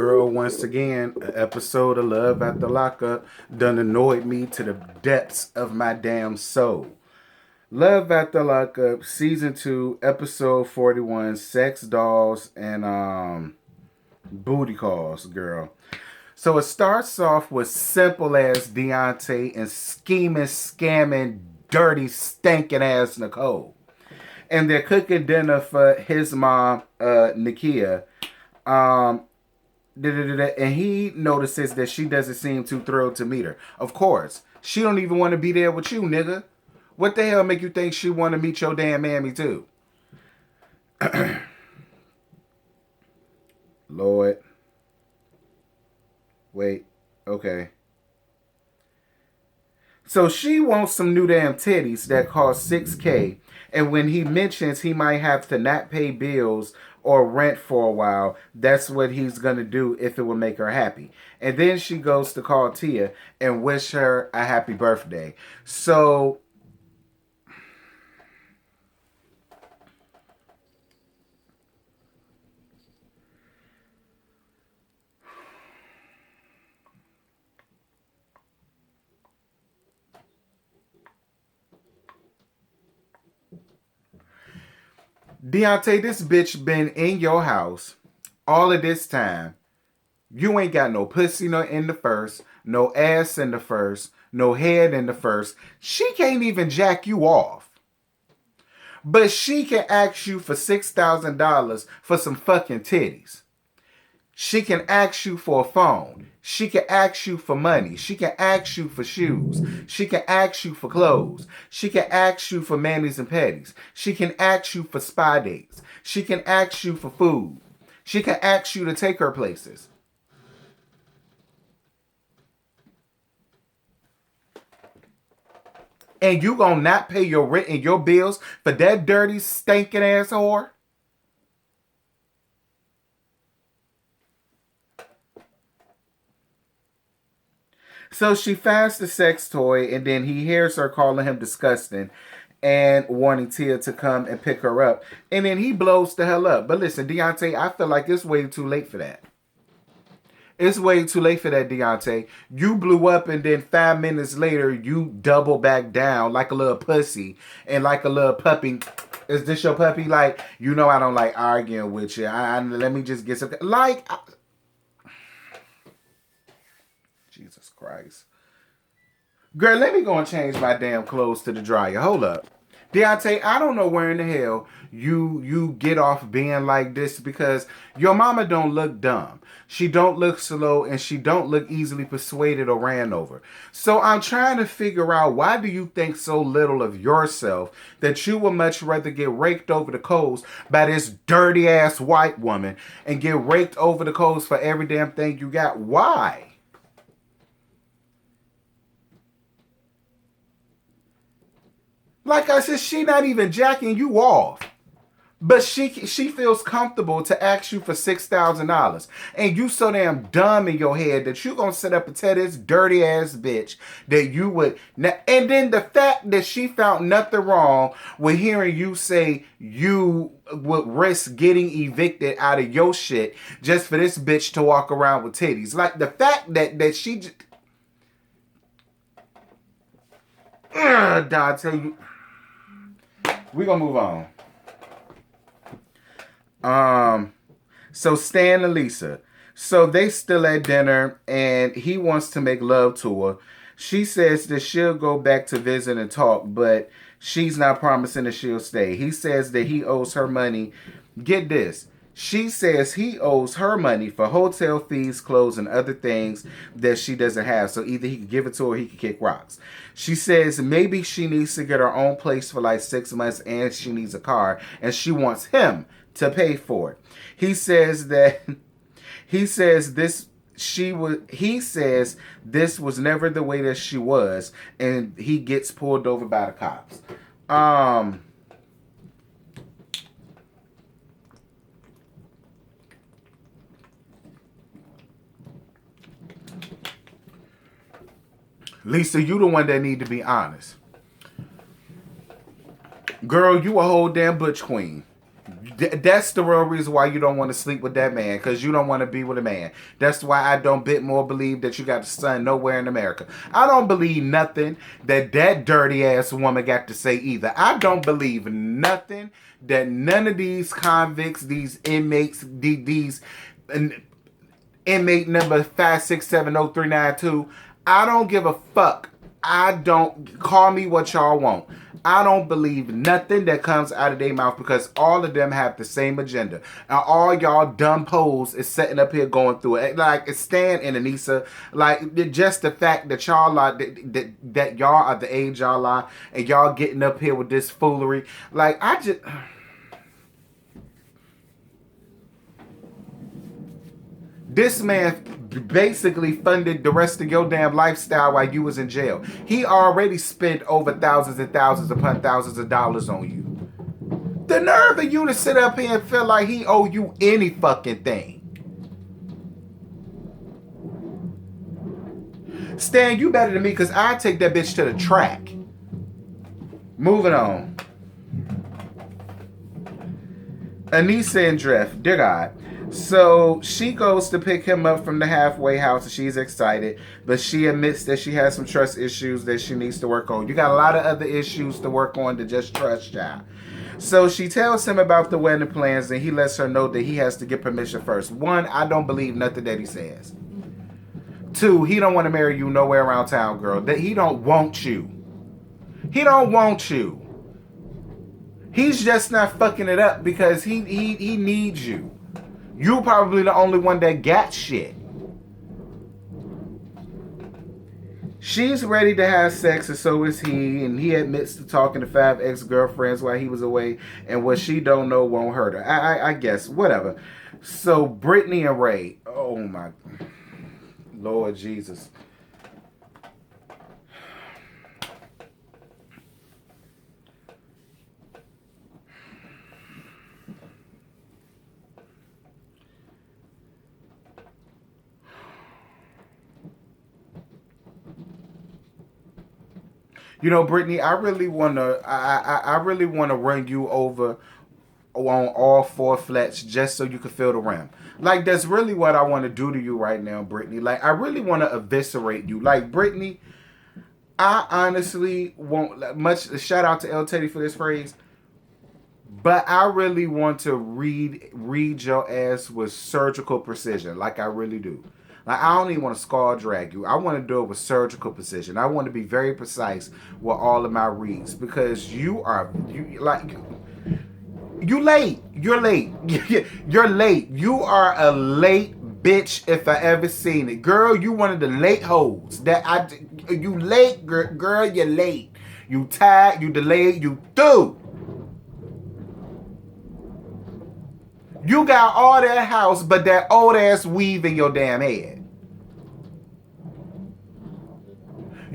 Girl, once again, an episode of Love at the Lockup done annoyed me to the depths of my damn soul. Love at the Lockup, Season 2, Episode 41, Sex Dolls and Booty Calls, girl. So it starts off with simple as Deontay and scheming, scamming, dirty, stinking ass Nicole. And they're cooking dinner for his mom, Nikia. And he notices that she doesn't seem too thrilled to meet her. Of course, she don't even want to be there with you, nigga. What the hell make you think she want to meet your damn mammy too? Lord. Wait. Okay. So she wants some new damn titties that cost $6K. And when he mentions he might have to not pay bills or rent for a while, that's what he's going to do if it will make her happy. And then she goes to call Tia and wish her a happy birthday. So Deontay, this bitch been in your house all of this time. You ain't got no pussy no in the first, no ass in the first, no head in the first. She can't even jack you off. But she can ask you for $6,000 for some fucking titties. She can ask you for a phone. She can ask you for money. She can ask you for shoes. She can ask you for clothes. She can ask you for manis and petties. She can ask you for spa dates. She can ask you for food. She can ask you to take her places. And you gonna not pay your rent and your bills for that dirty, stinking ass whore? So she finds the sex toy, and then he hears her calling him disgusting and wanting Tia to come and pick her up. And then he blows the hell up. But listen, Deontay, I feel like it's way too late for that. It's way too late for that, Deontay. You blew up, and then 5 minutes later, you double back down like a little pussy and like a little puppy. Is this your puppy? Like, you know I don't like arguing with you. Let me just get some... Like... Jesus Christ. Girl, let me go and change my damn clothes to the dryer. Hold up. Deontay, I don't know where in the hell you get off being like this, because your mama don't look dumb. She don't look slow, and she don't look easily persuaded or ran over. So I'm trying to figure out, why do you think so little of yourself that you would much rather get raked over the coals by this dirty ass white woman and get raked over the coals for every damn thing you got? Why? Like I said, she not even jacking you off. But she feels comfortable to ask you for $6,000. And you so damn dumb in your head that you gonna sit up and tell this dirty ass bitch that you would... And then the fact that she found nothing wrong with hearing you say you would risk getting evicted out of your shit just for this bitch to walk around with titties. Like the fact that she... I tell you... We're gonna move on. So Stan and Lisa. So they still at dinner, and he wants to make love to her. She says that she'll go back to visit and talk, but she's not promising that she'll stay. He says that he owes her money. Get this. She says he owes her money for hotel fees, clothes, and other things that she doesn't have. So either he could give it to her or he could kick rocks. She says maybe she needs to get her own place for like 6 months, and she needs a car, and she wants him to pay for it. He says that he says this was never the way that she was, and he gets pulled over by the cops. Lisa, you the one that need to be honest. Girl, you a whole damn butch queen. That's the real reason why you don't want to sleep with that man, because you don't want to be with a man. That's why I don't bit more believe that you got a son nowhere in America. I don't believe nothing that dirty ass woman got to say either. I don't believe nothing that none of these convicts, these inmates, these inmate number 5670392. I don't give a fuck. I don't, call me what y'all want. I don't believe nothing that comes out of their mouth, because all of them have the same agenda. And all y'all dumb hoes is sitting up here going through it. Like, Stan and Anissa, like, just the fact that y'all are, that y'all are the age y'all are, and y'all getting up here with this foolery. Like, I just... This man basically funded the rest of your damn lifestyle while you was in jail. He already spent over thousands and thousands upon thousands of dollars on you. The nerve of you to sit up here and feel like he owe you any fucking thing. Stan, you better than me, because I take that bitch to the track. Moving on. Anissa and Drift, dear God. So she goes to pick him up from the halfway house and she's excited, but she admits that she has some trust issues that she needs to work on. You got a lot of other issues to work on to just trust y'all. So she tells him about the wedding plans and he lets her know that he has to get permission first. One, I don't believe nothing that he says. Two, he don't want to marry you nowhere around town, girl. That he don't want you. He don't want you. He's just not fucking it up because he needs you. You probably the only one that got shit. She's ready to have sex, and so is he. And he admits to talking to 5 ex-girlfriends while he was away. And what she don't know won't hurt her. I guess. Whatever. So, Brittany and Ray. Oh, my Lord Jesus. You know, Brittany, I really wanna run you over on all 4 flats just so you can feel the rim. Like, that's really what I want to do to you right now, Brittany. Like, I really want to eviscerate you. Like, Brittany, I honestly won't much. Shout out to L Teddy for this phrase, but I really want to read your ass with surgical precision. Like, I really do. Like, I don't even want to scar drag you. I want to do it with surgical precision. I want to be very precise with all of my reads, because you late. You're late. You're late. You are a late bitch if I ever seen it. Girl, you one of the late hoes. You late, girl, you're late. You tired, you delayed, you through. You got all that house, but that old ass weave in your damn head.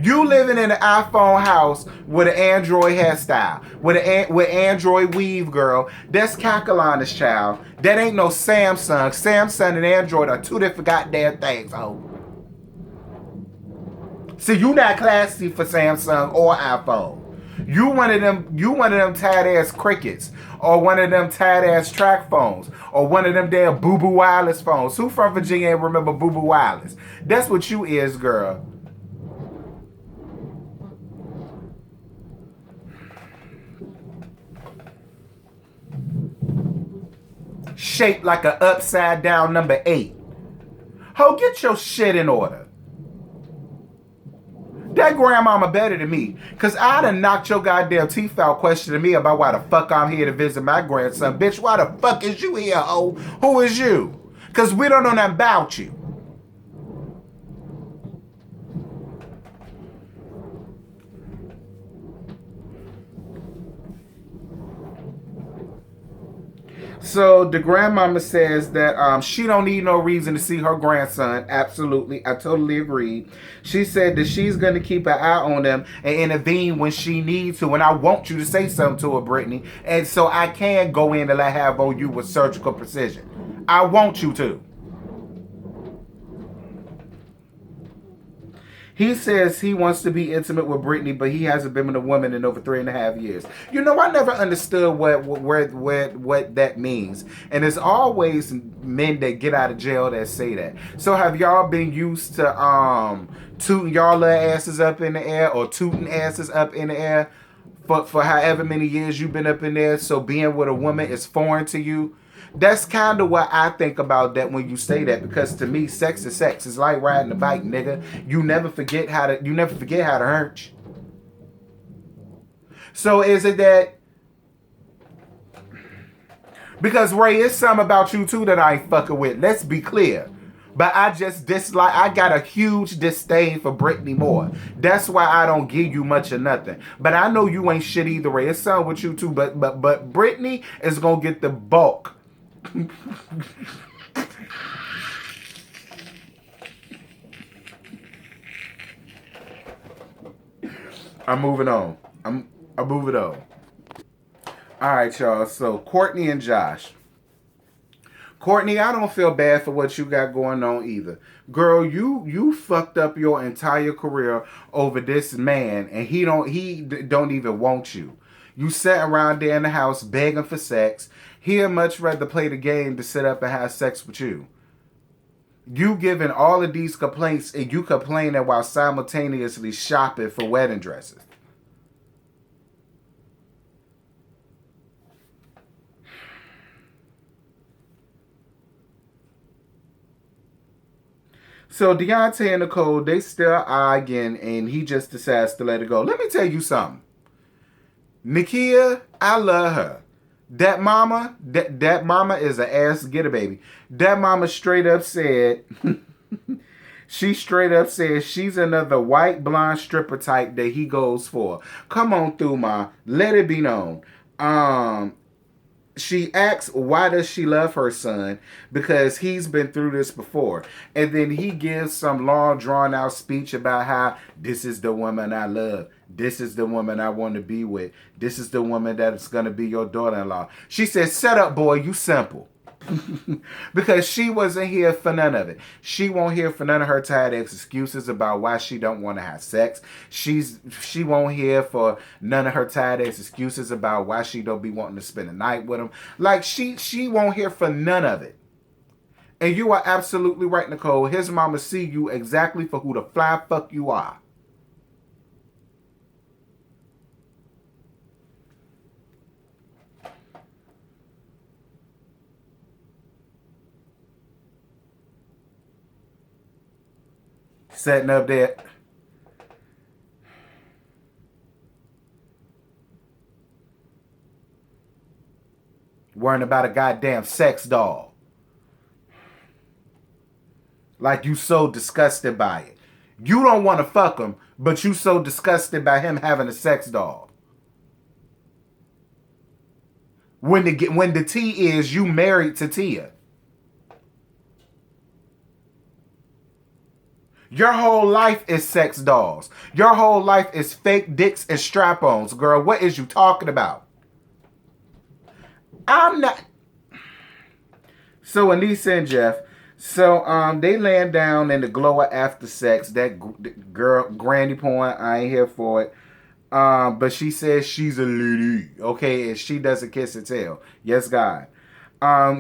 You living in an iPhone house with an Android hairstyle, with Android weave, girl. That's Kakalana's child. That ain't no Samsung. Samsung and Android are 2 different goddamn things, oh. See, you not classy for Samsung or iPhone. You one of them tight ass crickets, or one of them tight ass track phones, or one of them damn Boo Boo Wireless phones. Who from Virginia ain't remember Boo Boo Wireless? That's what you is, girl. Shaped like an upside down number 8. Ho, get your shit in order. That grandmama better than me, because I done knocked your goddamn teeth out questioning me about why the fuck I'm here to visit my grandson. Bitch, why the fuck is you here, ho? Who is you? Because we don't know nothing about you. So the grandmama says that she don't need no reason to see her grandson. Absolutely. I totally agree. She said that she's going to keep an eye on them and intervene when she needs to. And I want you to say something to her, Brittany. And so I can go in and have on you with surgical precision. I want you to. He says he wants to be intimate with Brittany, but he hasn't been with a woman in over 3.5 years. You know, I never understood what that means. And it's always men that get out of jail that say that. So have y'all been used to tooting y'all little asses up in the air or tooting asses up in the air for however many years you've been up in there? So being with a woman is foreign to you? That's kind of what I think about that when you say that, because to me, sex is sex. It's like riding a bike, nigga. You never forget how to hurt. So is it that? Because Ray, it's something about you too that I ain't fucking with. Let's be clear. But I just dislike. I got a huge disdain for Brittany Moore. That's why I don't give you much of nothing. But I know you ain't shit either, Ray. It's something with you too. But Brittany is gonna get the bulk. I'm moving on. I'm moving on. All right, y'all. So Courtney and Josh. Courtney, I don't feel bad for what you got going on either. Girl, you fucked up your entire career over this man, and he don't even want you. You sat around there in the house begging for sex. He'd much rather play the game to sit up and have sex with you. You giving all of these complaints, and you complaining while simultaneously shopping for wedding dresses. So Deontay and Nicole, they still arguing, and he just decides to let it go. Let me tell you something. Nakia, I love her. That mama is an ass getter, baby. That mama straight up said, she's another white blonde stripper type that he goes for. Come on through, ma. Let it be known. She asks, why does she love her son? Because he's been through this before. And then he gives some long, drawn-out speech about how this is the woman I love. This is the woman I want to be with. This is the woman that's going to be your daughter-in-law. She says, shut up, boy, you simple. Because she wasn't here for none of it. She won't hear for none of her tired excuses about why she don't want to have sex. She won't hear for none of her tired excuses about why she don't be wanting to spend the night with him. Like she won't hear for none of it. And you are absolutely right, Nicole. His mama see you exactly for who the fly fuck you are. Setting up there. Worrying about a goddamn sex doll. Like you so disgusted by it. You don't want to fuck him, but you so disgusted by him having a sex doll. When the tea is you married to Tia. Your whole life is sex dolls. Your whole life is fake dicks and strap-ons, girl. What is you talking about? I'm not. So Anissa and Jeff. So they laying down in the glow of after sex. That girl, granny porn. I ain't here for it. But she says she's a lady. Okay, and she doesn't kiss and tell. Yes, God.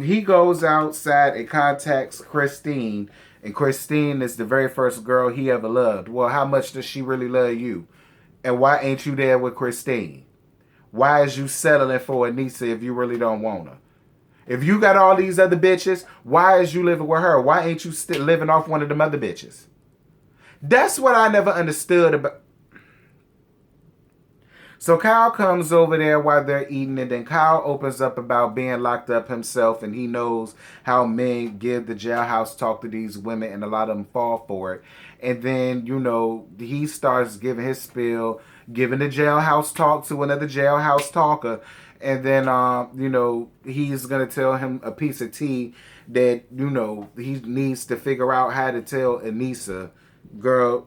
He goes outside and contacts Christine. And Christine is the very first girl he ever loved. Well, how much does she really love you? And why ain't you there with Christine? Why is you settling for Anissa if you really don't want her? If you got all these other bitches, why is you living with her? Why ain't you still living off one of them other bitches? That's what I never understood about. So Kyle comes over there while they're eating, and then Kyle opens up about being locked up himself, and he knows how men give the jailhouse talk to these women, and a lot of them fall for it. And then, he starts giving his spiel, giving the jailhouse talk to another jailhouse talker, and then, he's going to tell him a piece of tea that, he needs to figure out how to tell Anissa, girl,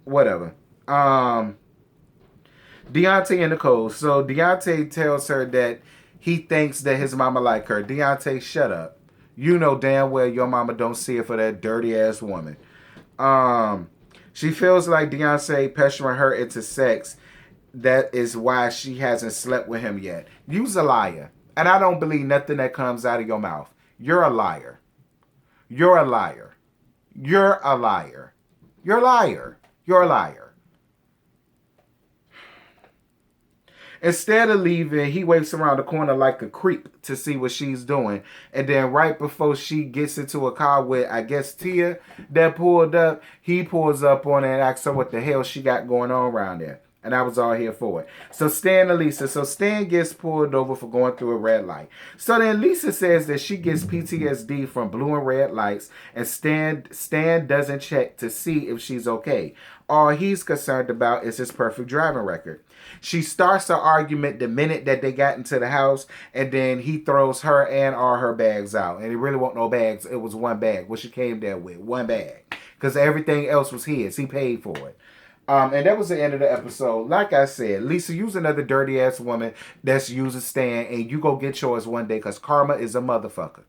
whatever. Deontay and Nicole. So Deontay tells her that he thinks that his mama like her. Deontay, shut up. You know damn well your mama don't see it for that dirty ass woman. She feels like Deontay pressuring her into sex. That is why she hasn't slept with him yet. You's a liar. And I don't believe nothing that comes out of your mouth. You're a liar. You're a liar. You're a liar. You're a liar. You're a liar. Instead of leaving, he waits around the corner like a creep to see what she's doing. And then right before she gets into a car with, I guess, Tia that pulled up, he pulls up on her and asks her what the hell she got going on around there. And I was all here for it. So Stan and Lisa. So Stan gets pulled over for going through a red light. So then Lisa says that she gets PTSD from blue and red lights. And Stan doesn't check to see if she's okay. All he's concerned about is his perfect driving record. She starts the argument the minute that they got into the house. And then he throws her and all her bags out. And it really wasn't no bags. It was one bag. What she came there with. One bag. Because everything else was his. He paid for it. And that was the end of the episode. Like I said, Lisa, use another dirty ass woman that's using Stan, and you go get yours one day, because karma is a motherfucker.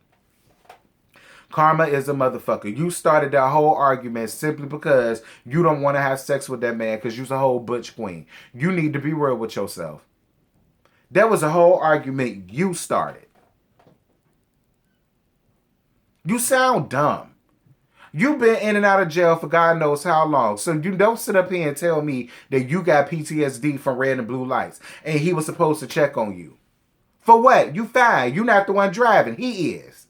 Karma is a motherfucker. You started that whole argument simply because you don't want to have sex with that man because you're a whole butch queen. You need to be real with yourself. That was a whole argument you started. You sound dumb. You've been in and out of jail for God knows how long. So you don't sit up here and tell me that you got PTSD from red and blue lights. And he was supposed to check on you. For what? You fine. You're not the one driving. He is.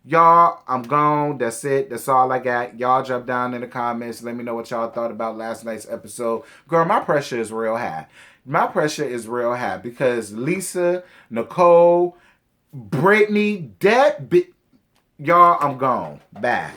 Y'all, I'm gone. That's it. That's all I got. Y'all jump down in the comments. Let me know what y'all thought about last night's episode. Girl, my pressure is real high. My pressure is real high because Lisa, Nicole, Brittany, that bitch. Y'all, I'm gone. Bye.